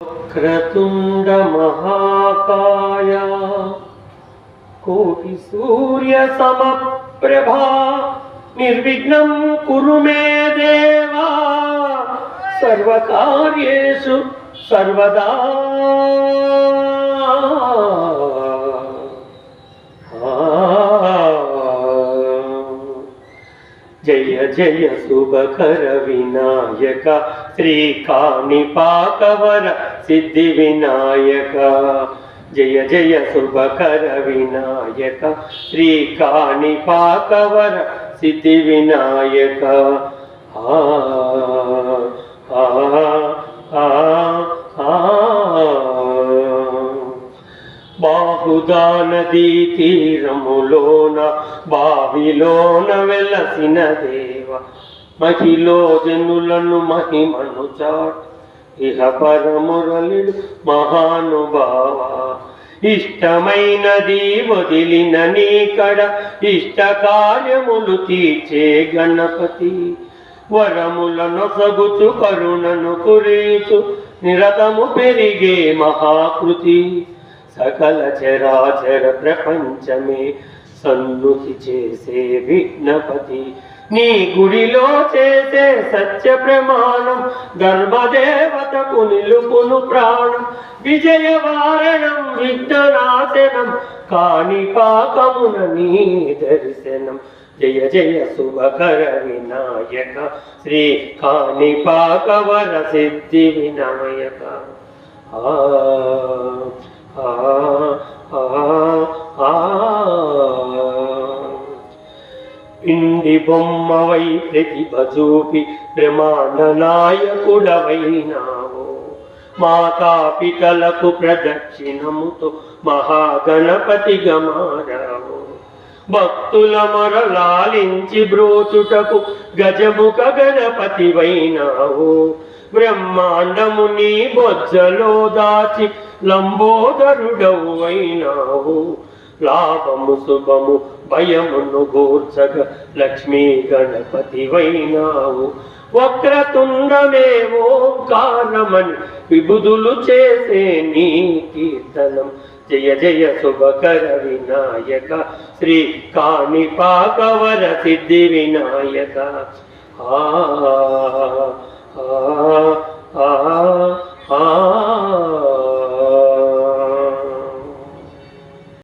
వక్రతుండ మహాకాయ కోటి సూర్య సమప్రభా నిర్విఘ్నం కురు మే దేవా సర్వకార్యేషు సర్వదా. జయ జయ శుభకర వినాయక శ్రీకాణిపాకవర సిద్ధి వినాయక. జయ జయ శుభకర వినాయక శ్రీకాణిపాకవర సిద్ధి వినాయక. ఆ ఆ ఆ ఆ బాహుదా నదీ తీరములోన బావిలోన వెలసిన దేవ మహిలో జనులను మహిమను చాటు ఇహ పరమురళిడు మహానుభావ. ఇష్టమైనది వదిలిన నీకడ ఇష్ట కార్యములు తీర్చే గణపతి. వరములను సగుచు కరుణను కురీచు నిరతము పెరిగే మహాకృతి. సకల చరాచర ప్రపంచమే సన్నుతి చేసే విఘ్నపతి. నీ గుడిలో చేసే సత్య ప్రమాణం ధర్మదేవతకు నిలుపును ప్రాణం. విజయవారణం విఘ్ననాశనం కాణిపాకమున నీ దర్శనం. జయ జయ శుభకర వినాయక శ్రీ కాణిపాకవర సిద్ధి వినాయక. ఆ పిండి బొమ్మవై ప్రతిభ చూపి బ్రహ్మాండ నాయకుడవైనావు. మాతాపితలకు ప్రదక్షిణముతో మహాగణపతిగా మారావు. భక్తుల మొరలాలించి బ్రోచుటకు గజముఖ గణపతివైనావు. బ్రహ్మాండము నీ బొజ్జలో దాచి లంబోదరుడవు అయినావు. లాభము శుభము భయమును గూర్చగ లక్ష్మీ గణపతివైనావు. వక్రతుండమే ఓంకారమని విబుధులు చేసే నీ కీర్తనం. జయ జయ శుభకర వినాయక శ్రీ కాణిపాకవర సిద్ధి వినాయక. ఆ ఆ ఆ ఆ